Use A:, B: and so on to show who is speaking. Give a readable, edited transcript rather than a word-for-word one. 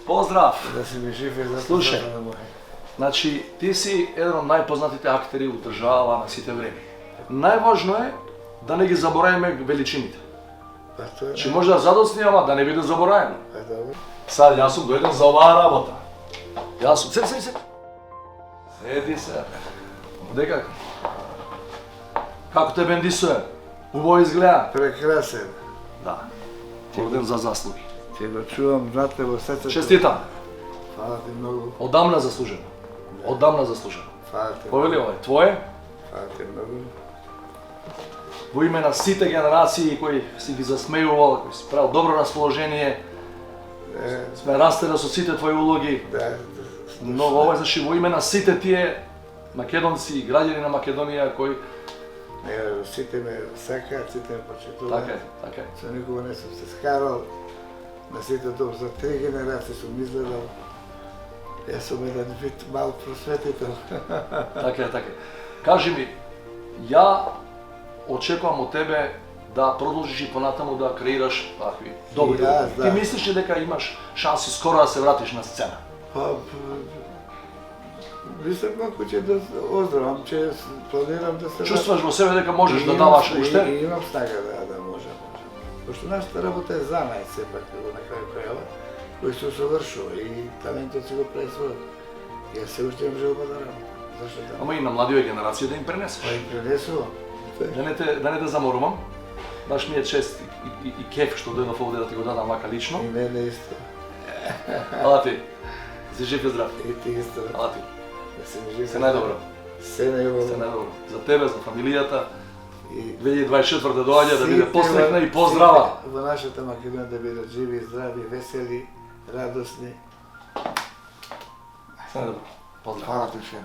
A: Поздрав!
B: Да си ми жив и
A: Слушай.
B: да му е.
A: Значи, ти си еден од најпознатите актери у држава на сите време. Најважно е да не ги забораваме величините.
B: Па тоа е.
A: Че може да задоцни, ама да не биде заборавено.
B: Па добро.
A: Сад, јас сум дојден за оваа работа. Јас сум... Седи. Седи се. Дека? Како те бендисуе? Убаво изгледа?
B: Прекрасен.
A: Да. Роден за заслуги.
B: Ти го чувам внатре во срцето.
A: Честитам.
B: Фала ти многу.
A: Одамна заслужено. Одамна заслужено.
B: Фала ти.
A: Повели овој, твое?
B: Фала ти многу.
A: Во име на сите генерации кои си ги засмејувал, кои си правил добро расположение, сме растеле со сите твои улоги.
B: Да.
A: Но ова значи во име на сите тие македонци и граѓани на Македонија кои
B: Сите ме сакаат, сите ме почитуваат.
A: така е, така е.
B: Со никога не сум се скарал. На сите тоа за 3 генерации сум изгледал. Јас сум еден вид мал просветител.
A: Така е, така е. Кажи ми, ја очекувам од тебе да продолжиш и понатаму да креираш такви добри
B: Јас,
A: улоги.
B: да.
A: Ти мислиш ли дека имаш шанси скоро да се вратиш на сцена?
B: Па, мислам како ќе да оздравам, че планирам да се...
A: Чувствуваш во себе дека можеш да
B: Имам-
A: даваш уште?
B: Имам снага да може. Пошто нашата работа е занајд сепак, на крај крајава, кој се усовршува и талентот си го прави својот. Јас се уште имам желба да работам. Зашто да?
A: Ама и на младиот генерација да им
B: Па
A: пренесеш.
B: и пренесувам.
A: Да не те заморувам. Баш ми е чест и кеф што дојдов овде да ти го дадам вака лично.
B: И мене исто.
A: Ала ти. Си жив и здрав.
B: И ти исто.
A: Ала ти.
B: Да се ми жив.
A: Се најдобро.
B: Се најдобро.
A: Се најдобро. За тебе, за фамилијата.
B: И
A: 2024 доаѓа да биде
B: сите
A: пострекна и
B: во-
A: поздрава.
B: сите Во нашата Македонија да бидат живи, здрави, весели, радосни.
A: Се најдобро. Поздрав.
B: Фала ти уште.